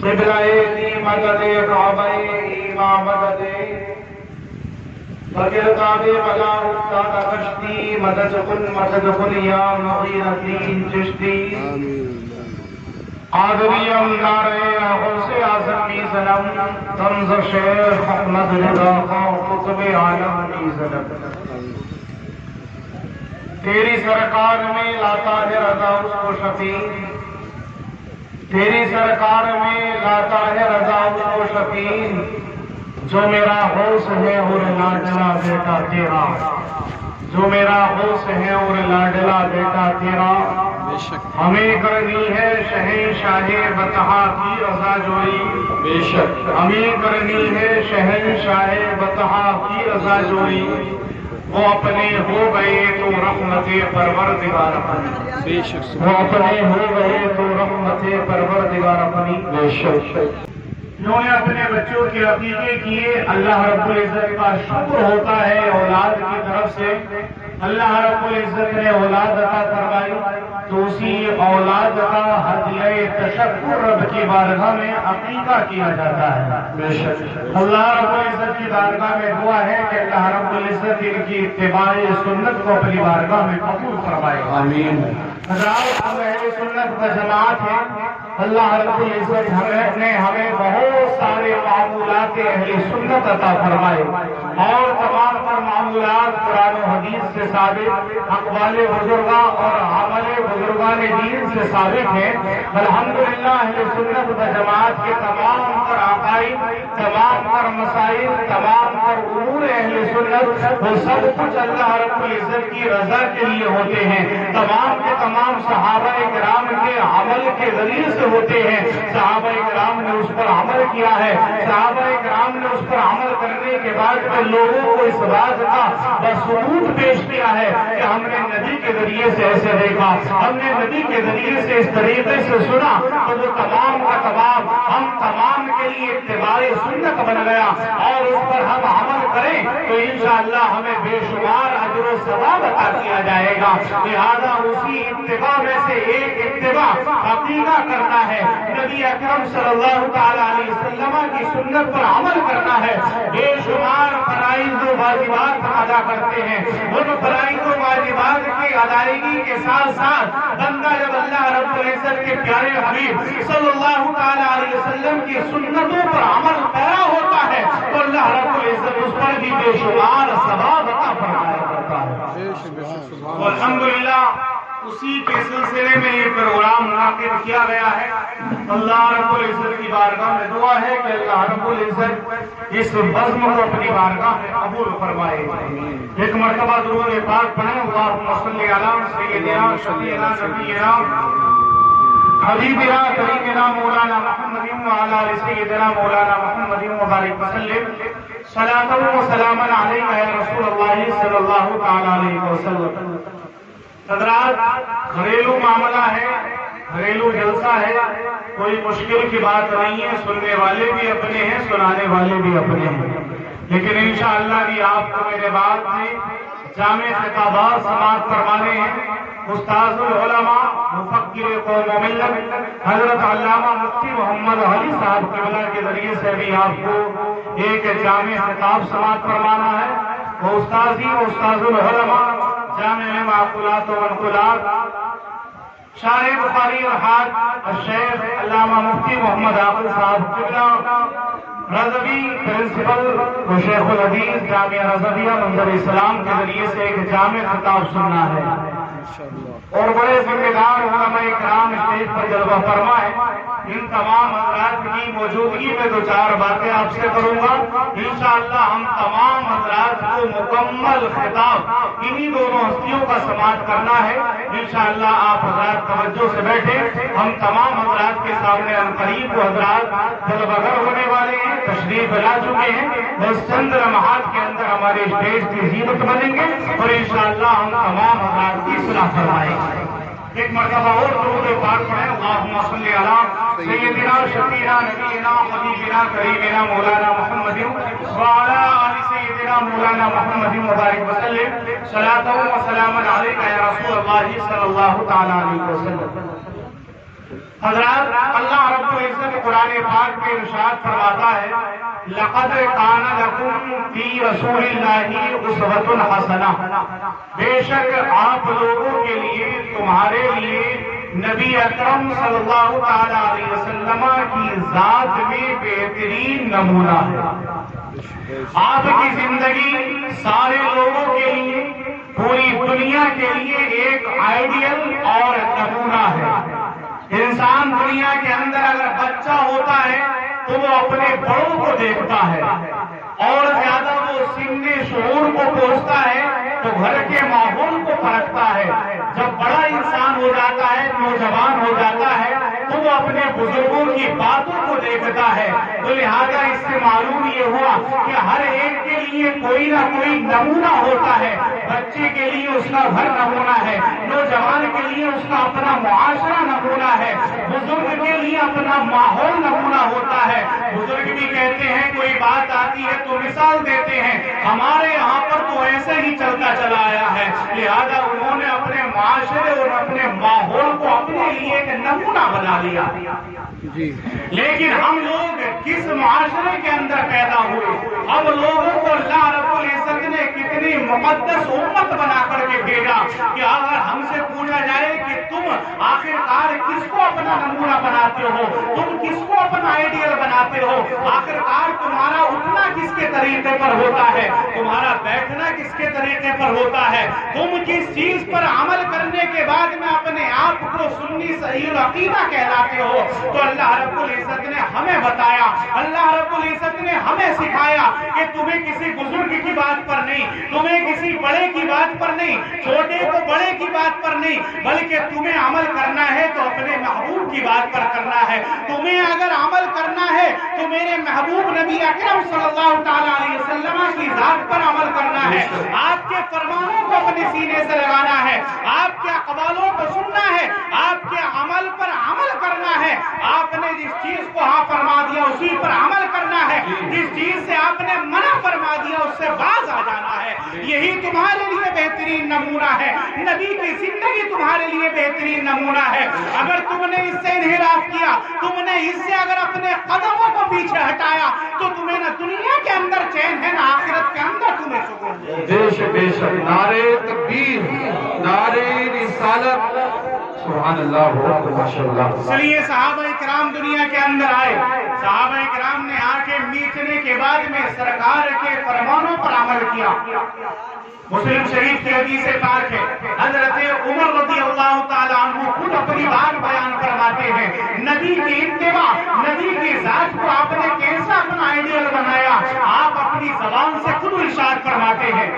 قبلہ مدد کعبہ امام مدد فقر کعبے بلا استاد کشتی مدد کن یا مغیر الدین چشتی آدریم نارے غوث اعظم کی ظلم طنز شیخ احمد رضا خان قطب عالم کی ظلم تیری سرکار میں لاتا ہے رضا اس کو شفیع تیری سرکار میں لاتا ہے رضا اس کو شفیع جو میرا غوث ہے اور لاڈلا بیٹا تیرا جو میرا غوث ہے اور لاڈلا بیٹا تیرا ہمیں کرنی ہے شہنشاہ بطحا کی رضا جوئی بے شک ہمیں کرنی ہے شہنشاہ بطحا کی رضا جوئی وہ اپنے ہو گئے تو رحمت پروردگار اپنی بے شک وہ اپنے ہو گئے تو رحمت پروردگار اپنی بے شک جنہوں نے اپنے بچوں کے عقیقے کیے اللہ رب العزت کا شکر ہوتا ہے اولاد کی طرف سے اللہ رب العزت نے اولاد عطا فرمائی تو اسی اولاد کا ہدیہ تشکر رب کی بارگاہ میں عقیقہ کیا جاتا ہے بے شک اللہ رب العزت کی بارگاہ میں دعا ہے کہ اللہ رب العزت ان کی اتباع سنت کو اپنی بارگاہ میں قبول فرمائے آمین حضرات ہم اہل سنت و جماعت ہیں اللہ رب العزت نے ہمیں بہت سارے معمولات اہل سنت عطا فرمائے اور تمام پر معمولات قرآن و حدیث سے ثابت اقوال بزرگاں اور عمل بزرگان دین سے ثابت ہیں الحمدللہ اہل سنت و جماعت کے تمام پر عقائد تمام پر مسائل تمام پر امور اہل سنت وہ سب کچھ اللہ رب العزت کی رضا کے لیے ہوتے ہیں تمام کے تمام صحابہ کرام کے عمل کے ذریعے سے ہوتے ہیں صحابہ کرام نے اس پر عمل کیا ہے صحابہ کرام نے اس پر عمل کرنے کے بعد پھر لوگوں کو اس بات کا ثبوت پیش کیا ہے کہ ہم نے نبی کے ذریعے سے ایسے دیکھا ہم نے نبی کے ذریعے سے اس طریقے سے سنا تو وہ تمام کا تمام ہم تمام کے لیے اتباع سنت بن گیا اور اس پر ہم عمل کریں تو انشاءاللہ ہمیں بے شمار اجر و ثواب عطا کیا جائے گا لہذا اسی اتباع میں سے ایک اتباع عقیدہ کرنا ہے نبی اکرم صلی اللہ تعالی علیہ وسلم کی سنت پر عمل کرنا ہے بے شمار فرائض و واجبات ادا کرتے ہیں ان فرائض و واجبات کی ادائیگی کے ساتھ ساتھ بندہ جب اللہ رب العزت کے پیارے حبیب صلی اللہ تعالی علیہ وسلم کی سنتوں پر عمل پیرا ہوتا ہے تو اللہ رب العزت اس پر بھی بے شمار ثواب عطا فرمایا کرتا ہے الحمدللہ اسی کے سلسلے میں یہ پروگرام منعقد کیا گیا ہے اللہ رب العزت کی بارگاہ میں دعا ہے کہ اللہ رب العزت اس بزم کو اپنی بارگاہ میں قبول فرمائے ایک مرتبہ درود پاک پڑھیں اللہم صلی علی سیدنا شفیعنا نبینا حبیبنا کریمنا مولانا محمد وعلی آل سیدنا مولانا محمد وبارک وسلم صلاۃ و سلاما علیک یا رسول اللہ صلی اللہ تعالی علیہ وسلم حضرات گھریلو معاملہ ہے گھریلو جلسہ ہے کوئی مشکل کی بات نہیں ہے سننے والے بھی اپنے ہیں سنانے والے بھی اپنے ہیں لیکن انشاءاللہ بھی آپ کو میرے بعد میں جامع خطابات سماعت کروانے ہیں استاذ العلماء مفکر قوم و ملت حضرت علامہ مفتی محمد علی صاحب قبلہ کے ذریعے سے بھی آپ کو ایک جامع خطاب سماعت کروانا ہے وہ استاذ ہی استاذ العلماء جامع معقولات و منقولات شارح بخاری اور حاج الشیخ علامہ مفتی محمد عاقل صاحب قبلہ رضوی پرنسپل و شیخ الحدیث جامعہ رضویہ منظر اسلام کے ذریعے سے ایک جامع خطاب سننا ہے اور بڑے ذمہ دار علماء کرام اسٹیج پر جلوہ فرما ہے ان تمام حضرات کی موجودگی میں دو چار باتیں آپ سے کروں گا انشاءاللہ ہم تمام حضرات کو مکمل خطاب انہی دونوں ہستیوں کا سماعت کرنا ہے انشاءاللہ آپ حضرات توجہ سے بیٹھے ہم تمام حضرات کے سامنے عنقریب وہ حضرات جلوہ گر ہونے والے ہیں تشریف لا چکے ہیں بس چند لمحات کے اندر ہمارے اسٹیج کی زینت بنیں گے اور انشاءاللہ ہم تمام حضرات کی اصلاح فرمائیں گے ایک مرتبہ اور درود پاک پڑھیں اللہم صلی علی سیدنا شفیعنا نبینا حبیبنا کریمنا مولانا محمد وعلی آل سیدنا مولانا محمد مبارک وسلم صلاۃ و سلاما علیک یا رسول اللہ صلی اللہ تعالی علیہ وسلم حضرات اللہ رب العزت قرآن پاک میں ارشاد فرماتا ہے لقد کان لکم فی رسول اللہ اسوۃ حسنہ، بے شک آپ لوگوں کے لیے تمہارے لیے نبی اکرم صلی اللہ تعالی علیہ وسلم کی ذات میں بہترین نمونہ ہے۔ آپ کی زندگی سارے لوگوں کے لیے، پوری دنیا کے لیے ایک آئیڈیل اور نمونہ ہے۔ انسان دنیا کے اندر اگر بچہ ہوتا ہے تو وہ اپنے بڑوں کو دیکھتا ہے، اور زیادہ وہ سن شعور کو پہنچتا ہے تو گھر کے ماحول کو پرکھتا ہے۔ جب بڑا انسان ہو جاتا ہے، نوجوان ہو جاتا ہے، تو وہ اپنے بزرگوں کی باتوں کو دیکھتا ہے۔ تو لہذا اس سے معلوم یہ ہوا کہ ہر ایک کے لیے کوئی نہ کوئی نمونہ ہوتا ہے۔ بچے کے لیے اس کا گھر نمونہ ہے، نوجوان کے لیے اس کا اپنا معاشرہ نمونہ ہے، بزرگ کے لیے اپنا ماحول نمونہ ہوتا ہے۔ بزرگ بھی کہتے ہیں کوئی بات آتی ہے تو مثال دیتے ہیں، ہمارے یہاں پر تو ایسے ہی چلتا چلا آیا ہے، لہذا انہوں نے اپنے معاشرے اور اپنے ماحول کو اپنے لیے ایک نمونہ بنا لیا۔ لیکن ہم لوگ کس معاشرے کے اندر پیدا ہوئے؟ ہم لوگوں کو اللہ رب العزت نے کتنی مقدس امت بنا کر کے بھیجا کہ اگر ہم سے پوچھا جائے کہ تم آخرکار کس کو اپنا نمونہ بناتے ہو، تم کس کو اپنا آئیڈیل بناتے ہو، آخرکار تمہارا اٹھنا کس کے طریقے پر ہوتا ہے، تمہارا بیٹھنا کس کے طریقے پر ہوتا ہے، تم کس چیز پر عمل کرنے کے بعد میں اپنے آپ کو سنی صحیح العقیدہ کہلاتے ہو؟ تو اللہ رب العزت نے ہمیں بتایا، اللہ رب العزت نے ہمیں سکھایا کہ تمہیں کسی بزرگ کی بات پر نہیں، تمہیں کسی بڑے کی بات پر نہیں، چھوٹے کو بڑے کی بات پر نہیں، بلکہ تمہیں عمل کرنا ہے تو اپنے محبوب کی بات پر کرنا ہے۔ تمہیں اگر عمل کرنا ہے تو میرے محبوب نبی اکرم صلی اللہ تعالی علیہ وسلم کی ذات پر عمل کرنا ہے، آپ کے فرمانوں کو اپنے سینے سے لگانا ہے، آپ کے اقوالوں کو سننا ہے، آپ کے عمل پر عمل کرنا ہے۔ آپ نے جس چیز کو ہاں فرما دیا اسی پر عمل کرنا ہے، جس چیز سے آپ نے منع فرما دیا اس سے باز آ جانا ہے۔ یہی تمہارے لیے بہترین نمونہ ہے، نبی کی زندگی تمہارے لیے بہترین نمونہ ہے۔ اگر تم نے اس سے انحراف کیا، تم نے اس سے اگر اپنے قدموں کو پیچھے ہٹایا تو تمہیں نہ دنیا کے اندر چین ہے نہ آخرت کے اندر تمہیں سکون ہے۔ بے شک بے شک، نعرے تکبیر، نعرے رسالت، سبحان اللہ ماشاءاللہ۔ اس لیے صحابہ کرام دنیا کے اندر آئے، صحابہ کرام نے آ کے میٹنے کے بعد میں سرکار کے فرمانوں پر عمل کیا۔ مسلم شریف کی حدیث پاک ہے، حضرت عمر رضی اللہ تعالیٰ عنہ خود اپنی بات بیان فرماتے ہیں، نبی کی اتباع، نبی کی ذات کو آپ نے کیسا اپنا آئیڈیل بنایا؟ آپ اپنی زبان سے خود ارشاد فرماتے ہیں،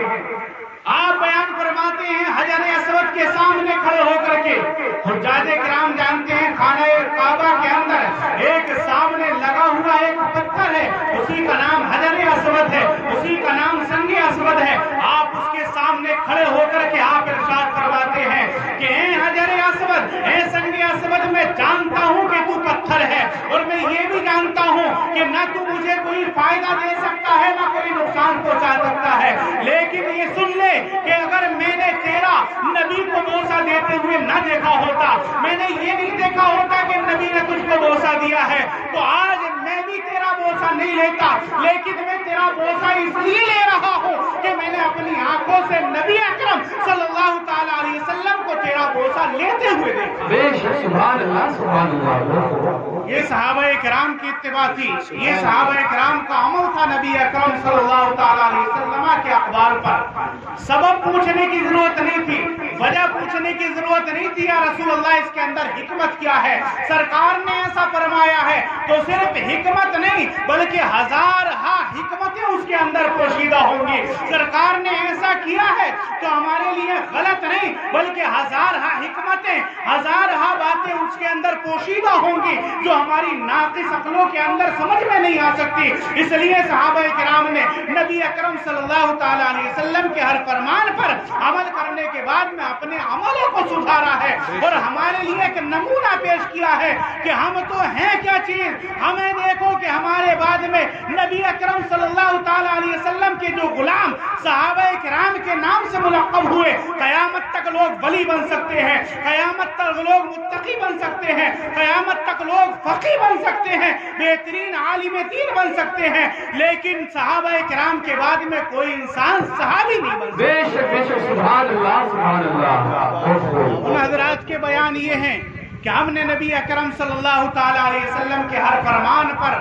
آپ بیان فرماتے ہیں حجر اسود کے سامنے کھڑے ہو کر کے، حجاج کرام جانتے ہیں خانہ کعبہ کے اندر ایک سامنے لگا ہوا ایک پتھر ہے، اسی کا نام حجر اسود ہے، اسی کا نام سنگ اسود ہے۔ آپ اس کے سامنے کھڑے ہو کر کے آپ ارشاد فرماتے ہیں کہ اے حجر اسود، اے سنگ اسود، میں جانتا ہوں کہ تو پتھر ہے، اور میں یہ بھی جانتا ہوں کہ نہ تو مجھے کوئی فائدہ دے سکتا ہے نہ کوئی نقصان پہنچا سکتا ہے، لیکن یہ سن لے کہ اگر میں نے تیرا نبی کو بوسہ دیتے ہوئے نہ دیکھا ہوتا، میں نے یہ نہیں دیکھا ہوتا کہ نبی نے تجھ کو بوسہ دیا ہے، تو آج میں بھی تیرا بوسہ نہیں لیتا، لیکن میں تیرا بوسہ اس لیے لے رہا ہوں کہ میں نے اپنی آنکھوں سے نبی اکرم صلی اللہ تعالی علیہ وسلم کو تیرا بوسہ لیتے ہوئے دیکھا۔ بے شک، سبحان اللہ سبحان اللہ۔ یہ صحابہ کرام کی اتباع تھی، یہ صحابہ کرام کا عمل تھا نبی اکرم صلی اللہ تعالی علیہ وسلم کے اقوال پر۔ سبب پوچھنے کی ضرورت نہیں تھی، وجہ پوچھنے کی ضرورت نہیں تھی، یا رسول اللہ اس کے اندر حکمت کیا ہے؟ سرکار نے ایسا فرمایا ہے تو صرف حکمت نہیں بلکہ ہزارہا حکمتیں اس کے اندر پوشیدہ ہوں گی۔ سرکار نے ایسا کیا ہے تو ہمارے لیے غلط نہیں بلکہ ہزارہا حکمتیں، ہزارہا باتیں اس کے اندر پوشیدہ ہوں گی جو ہماری ناقص عقلوں کے اندر سمجھ میں نہیں آ سکتی۔ اس لیے صحابہ کرام نے نبی اکرم صلی اللہ تعالی علیہ وسلم کے ہر فرمان پر عمل کرنے کے بعد میں اپنے عملوں کو سدھارا ہے اور ہمارے لیے ایک نمونہ پیش کیا ہے کہ ہم تو ہیں کیا چیز، ہمیں دیکھو کہ ہمارے بعد میں نبی اکرم صلی اللہ تعالیٰ علیہ وسلم کے جو غلام صحابہ کرام کے نام سے ملقب ہوئے، قیامت تک لوگ ولی بن سکتے ہیں، قیامت تک لوگ متقی بن سکتے ہیں، قیامت تک لوگ فقیہ بن سکتے ہیں، بہترین عالم دین بن سکتے ہیں، لیکن صحابہ کرام کے بعد میں کوئی انسان صحابی نہیں بن سکتا۔ بے شک سبحان اللہ سبحان اللہ۔ ان حضرات کے بیان یہ ہیں کہ ہم نے نبی اکرم صلی اللہ تعالیٰ علیہ وسلم کے ہر فرمان پر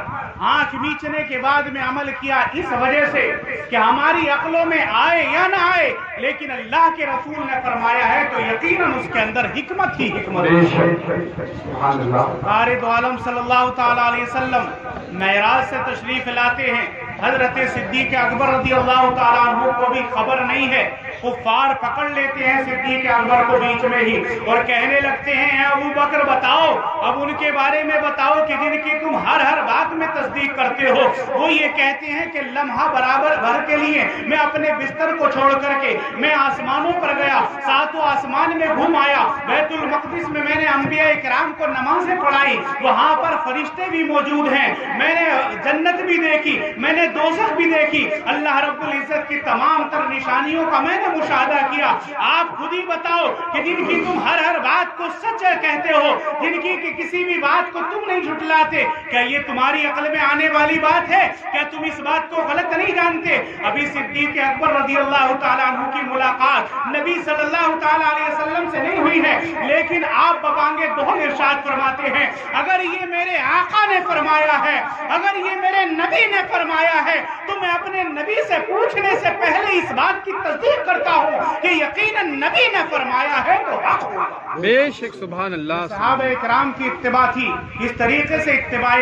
آنکھ میچنے کے بعد میں عمل کیا، اس وجہ سے کہ ہماری عقلوں میں آئے یا نہ آئے، لیکن اللہ کے رسول نے فرمایا ہے تو یقیناً اس کے اندر حکمت ہی حکمت بے ہے۔ شک سبحان اللہ۔ سرکار دو عالم صلی اللہ تعالیٰ علیہ وسلم معراج سے تشریف لاتے ہیں، حضرت صدیق اکبر رضی اللہ تعالیٰ عنہ کو بھی خبر نہیں ہے، کفار پکڑ لیتے ہیں صدیق اکبر کو بیچ میں ہی اور کہنے لگتے ہیں اے ابو بکر بتاؤ، اب ان کے بارے میں بتاؤ کہ جن کی تم ہر بات میں تصدیق کرتے ہو۔ وہ یہ کہتے ہیں کہ لمحہ برابر بھر کے لیے میں اپنے بستر کو چھوڑ کر کے میں آسمانوں پر گیا، ساتوں آسمان میں گھوم آیا، بیت المقدس میں میں نے انبیاء کرام کو نمازیں پڑھائی، وہاں پر فرشتے بھی موجود ہیں، میں نے جنت بھی دیکھی، میں نے دوزخ بھی دیکھی، اللہ رب العزت کی تمام تر نشانیوں کا میں نے مشاہدہ کیا۔ آپ خود ہی بتاؤ کہ جن کی تم ہر بات کو سچ کہتے ہو، جن کی کسی بھی بات کو تم نہیں جھٹلاتے، کیا یہ تمہاری عقل میں آنے والی بات ہے؟ کیا تم اس بات کو غلط نہیں جانتے؟ ابھی صدیق اکبر رضی اللہ تعالیٰ عنہ کی ملاقات نبی صلی اللہ تعالیٰ علیہ وسلم سے نہیں ہوئی ہے، لیکن آپ ببانگِ دہن ارشاد فرماتے ہیں اگر یہ میرے آقا نے فرمایا ہے، اگر یہ میرے نبی نے فرمایا ہے تو میں اپنے نبی سے پوچھنے سے پہلے اس بات کی تصدیق کرتا ہوں کہ یقیناً نبی نے فرمایا ہے تو حق ہوگا۔ بے شک سبحان اللہ۔ صحابہ کرام کی اتباع تھی، اس طریقے سے اتباع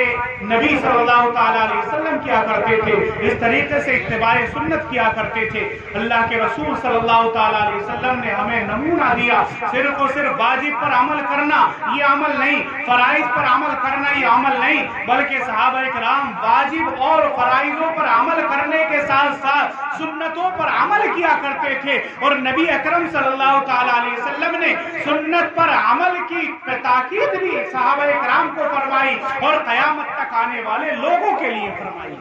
نبی صلی اللہ تعالیٰ علیہ وسلم کیا کرتے تھے، اس طریقے سے اتباع سنت کیا کرتے تھے۔ اللہ کے رسول صلی اللہ تعالیٰ علیہ وسلم نے ہمیں نمونہ دیا، صرف اور صرف واجب پر عمل کرنا یہ عمل نہیں، فرائض پر عمل کرنا یہ عمل نہیں، بلکہ صحابہ کرام واجب اور فرائضوں پر عمل کرنے کے ساتھ ساتھ سنتوں پر عمل کیا کرتے تھے، اور نبی اکرم صلی اللہ تعالیٰ علیہ وسلم نے سنت پر عمل کی تاکید بھی صحابہ کرام کو فرمائی اور قیامت تک آنے والے لوگوں کے لیے فرمائی۔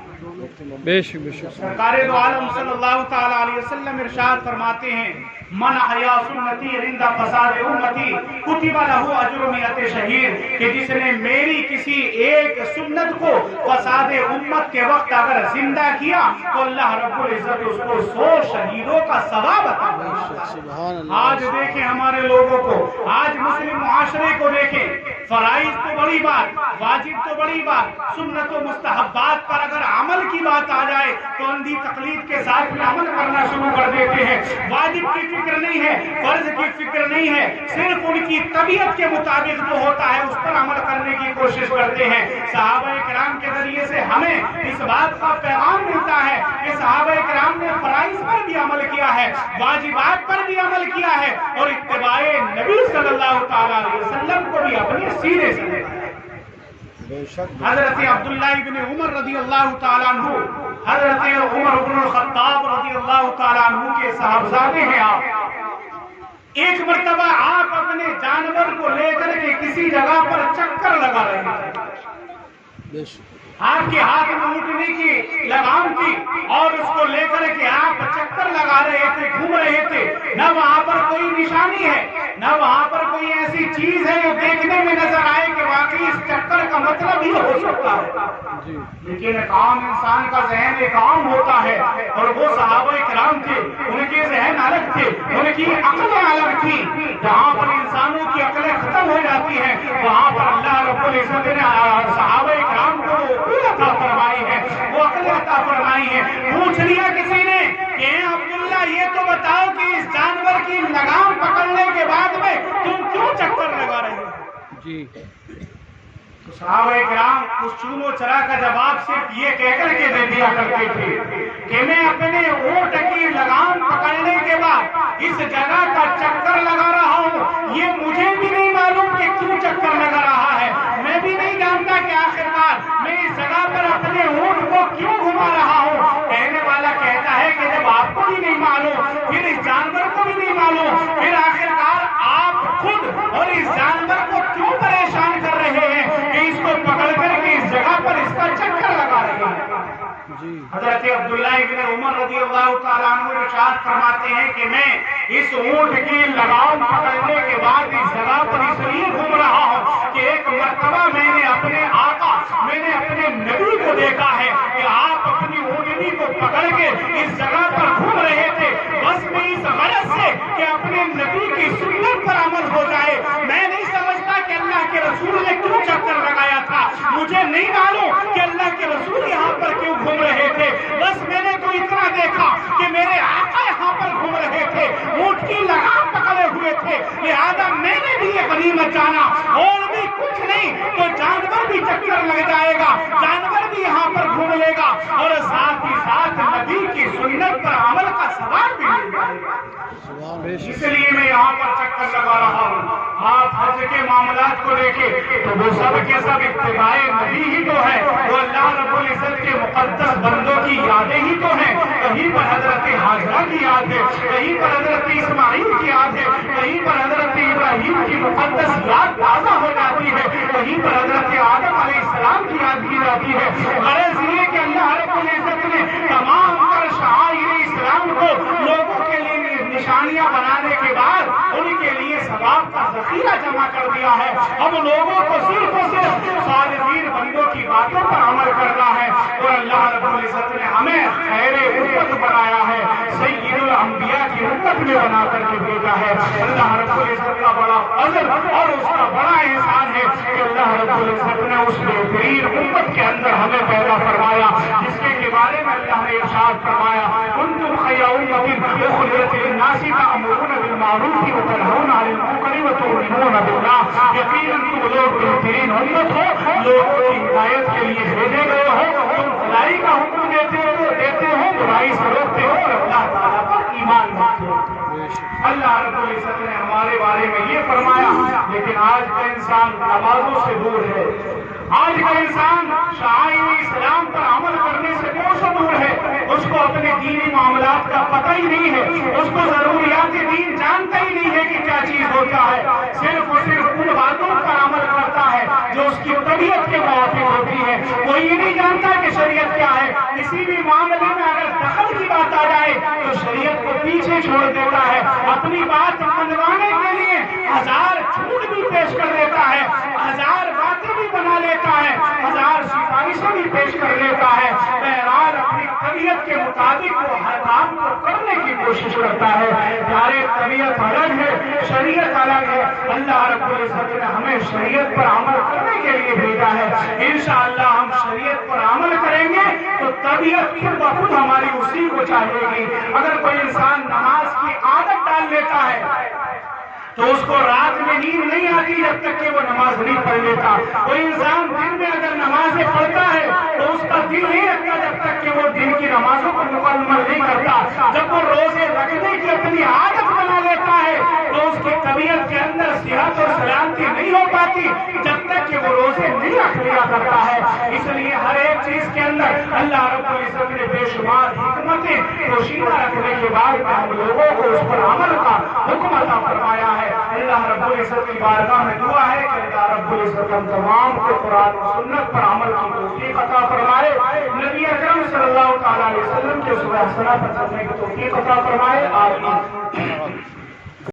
بے شک بے شک۔ سرکار دو عالم صلی اللہ تعالیٰ علیہ وسلم ارشاد فرماتے ہیں من احیا سنتی عند فساد امتی کتب لہ اجر مئۃ شہید، کہ جس نے میری کسی ایک سنت کو فساد امت کے وقت اگر زندہ کیا تو اللہ رب العزت اس کو 100 شہیدوں کا ثواب عطا کرے۔ آج دیکھیں ہمارے لوگوں کو، آج مسلم معاشرے کو دیکھیں، فرائض تو بڑی بات، واجب تو بڑی بات، سنت و مستحبات پر اگر عمل کی بات آ جائے تو اندھی تقلید کے ساتھ میں عمل کرنا شروع کر دیتے ہیں۔ واجب کی فکر نہیں ہے، فرض کی فکر نہیں ہے، صرف ان کی طبیعت کے مطابق جو ہوتا ہے اس پر عمل کرنے کی کوشش کرتے ہیں۔ صحابہ کرام کے ذریعے سے ہمیں اس بات کا پیغام ملتا ہے کہ صحابہ کرام نے فرائض پر بھی عمل کیا ہے، واجبات پر بھی عمل کیا ہے، اور اتباع نبی صلی اللہ تعالیٰ علیہ وسلم کو بھی اپنے سینے سے لیا ہے۔ حضرت عبداللہ ابن عمر رضی اللہ تعالیٰ عنہ، حضرت عمر بن الخطاب رضی اللہ تعالیٰ عنہ کے صاحبزادے ہیں آپ۔ ایک مرتبہ آپ اپنے جانور کو لے کر کے کسی جگہ پر چکر لگا رہے ہیں، آپ کے ہاتھ میں اونٹنی کی لگام تھی اور اس کو لے کر کے آپ چکر لگا رہے تھے، گھوم رہے تھے، نہ وہاں پر کوئی نشانی ہے، نہ وہاں پر کوئی ایسی چیز ہے جو دیکھنے میں نظر آئے کہ واقعی اس چکر کا مطلب یہ ہو سکتا ہے، لیکن ایک عام انسان کا ذہن ایک عام ہوتا ہے، اور وہ صحابہ کرام تھے، ان کے ذہن الگ تھے، ان کی عقلیں الگ تھی۔ جہاں پر انسانوں کی عقلیں ختم ہو جاتی ہیں وہاں پر اللہ رب العزت نے صحابہ کرام کو عقل عطا فرمائی ہے، وہ عقل عطا فرمائی ہے۔ پوچھ لیا کسی نے کہ اے عبداللہ یہ تو بتاؤ کہ اس جانور کی لگام پکڑنے کے بعد میں تم کیوں چکر لگا رہے ہو؟ جی صحابہ کرام اس چون و چرا کا جواب صرف یہ کہہ کر کے دے دیا کرتے تھے کہ میں اپنے اونٹ کی لگام پکڑنے کے بعد اس جگہ کا چکر لگا رہا ہوں، یہ مجھے بھی نہیں معلوم کہ کیوں چکر لگا رہا ہے، میں بھی نہیں جانتا کہ آخرکار میں اس جگہ پر اپنے اونٹ کو کیوں گھما رہا ہوں۔ کہنے والا کہتا ہے کہ جب آپ کو بھی نہیں معلوم، پھر اس جانور کو بھی نہیں معلوم، پھر آخرکار آپ خود اور اس جانور کو کیوں پریشان کر رہے ہیں کہ اس کو پکڑ کر کے اس جگہ حضرت عبداللہ ابن عمر رضی اللہ تعالیٰ عنہ ارشاد فرماتے ہیں کہ میں اس اونٹ کی لگام پکڑنے کے بعد اس جگہ پر اس لیے گھوم رہا ہوں کہ ایک مرتبہ میں نے اپنے آقا، میں نے اپنے نبی کو دیکھا ہے کہ آپ اپنی اونٹنی کو پکڑ کے اس جگہ پر گھوم رہے تھے، بس میں اس غرض سے کہ اپنے نبی کی سنت پر عمل ہو جائے۔ میں نہیں سمجھتا کہ اللہ کے رسول نے کیوں چکر لگایا تھا، مجھے نہیں معلوم کہ اللہ کے رسول یہاں پر کیوں گھوم رہے تھے، بس میں نے تو اتنا دیکھا کہ میرے آقا یہاں پر گھوم رہے تھے، اونٹ کی لگام پکڑے ہوئے تھے، لہذا میں نے بھی یہ غنیمت جانا، اور بھی کچھ نہیں تو جانور بھی چکر لگ جائے گا، جانور بھی یہاں پر گھوم لے گا، اور ساتھ ہی ساتھ نبی کی سنت پر عمل کا ثواب بھی مل جائے گا۔ اس لیے میں یہاں پر چکر لگا رہا ہوں۔ آپ حج کے معاملات کو دیکھیں تو وہ سب کے سب اتباع نبی ہی تو ہے، وہ اللہ رب العزت کے مقدس بندوں کی یادیں ہی تو ہیں۔ کہیں پر حضرت حاجرہ کی یاد ہے، کہیں پر حضرت اسماعیل کی یاد ہے، کہیں پر حضرت ابراہیم کی مقدس یاد تازہ ہو جاتی ہے، کہیں پر حضرت آدم علیہ السلام کی یاد کی جاتی ہے۔ غرض یہ کہ اللہ رب العزت نے تمام تر شعائر اسلام کو لوگوں کے لیے نشانیاں بنانے کے بعد ان کے لیے ثواب کا ذخیرہ جمع کر دیا ہے۔ اب لوگوں کو صرف اور صرف صالحین بندوں کی باتوں پر عمل کرنا ہے، اور اللہ رب العزت نے ہمیں خیر امت بنایا ہے، سید الانبیاء کی امت میں بنا کر کے بھیجا ہے۔ اللہ رب العزت کا بڑا فضل اور اس کا بڑا احسان ہے کہ اللہ رب العزت نے اس بہترین امت کے اندر ہمیں پیدا فرمایا، جس کے بارے میں اللہ نے ارشاد فرمایا کنتم خیر امۃ اخرجت للناس تأمرون بالمعروف وتنہون عن المنکر وتؤمنون باللہ۔ یقیناً تم لوگ بہترین امت ہو، لوگوں کی ہدایت کے لیے بھیجے گئے ہو، تم بھلائی کا حکم دیتے ہو، برائی سے روکتے ہو، اور اللہ تعالیٰ پر ایمان رکھتے ہو۔ اللہ رب العزت نے ہمارے بارے میں یہ فرمایا، لیکن آج کا انسان نمازوں سے دور ہے، آج کا انسان شعائر اسلام پر عمل کرنے سے کوسوں دور ہے، اس کو اپنے دینی معاملات کا پتہ ہی نہیں ہے، اس کو ضروریات دین جانتا ہی نہیں ہے کہ کیا چیز ہوتا ہے، صرف اور صرف ان باتوں پر عمل کرتا ہے جو اس کی طبیعت کے موافق ہوتی ہے۔ وہ یہ نہیں جانتا کہ شریعت کیا ہے، کسی بھی معاملے میں اگر دخل کی بات آ جائے تو شریعت کو پیچھے چھوڑ دیتا ہے، اپنی بات منوانے کے لیے ہزار جھوٹ بھی پیش کر دیتا ہے، ہزار باتیں بھی بنا لیتا ہے، ہزار سفارشیں بھی پیش کر لیتا ہے، بہرحال اپنی طبیعت کے مطابق وہ ہر کام کو کرنے کی کوشش کرتا ہے۔ پیارے طبیعت الگ ہے، شریعت الگ ہے، اللہ رب العزت نے ہمیں شریعت پر عمل کرنے کے لیے بھیجا ہے۔ انشاءاللہ ہم شریعت پر عمل کریں گے تو طبیعت خود بخود ہماری اسی کو چاہے گی۔ اگر کوئی انسان نماز کی عادت ڈال لیتا ہے تو اس کو رات میں نیند نہیں آتی جب تک کہ وہ نماز نہیں پڑھ لیتا۔ کوئی انسان دن میں اگر نمازیں پڑھتا ہے تو اس کا دل نہیں رکھتا جب تک کہ وہ دن کی نمازوں کو مکمل نہیں کرتا۔ جب وہ روزے رکھنے کی اپنی عادت بنا لیتا ہے تو اس کی طبیعت کے اندر صحت اور سلامتی نہیں ہو پاتی جب تک کہ وہ روزے نہیں رکھ لیا کرتا ہے۔ اس لیے ہر ایک چیز کے اندر اللہ رب العزت نے بے شمار حکمتیں پوشیدہ رکھنے کے بعد ہم لوگوں کو اس پر عمل کا حکم عطا فرمایا ہے۔ اللہ رب العزت کی بارگاہ میں دعا ہے کہ اللہ رب العزت ہم تمام کو قرآن و سنت پر عمل کی توفیق عطا فرمائے، نبی اکرم صلی اللہ تعالیٰ علیہ وسلم کے اسوہ حسنہ پر چلنے کی توفیق عطا فرمائے، آمین۔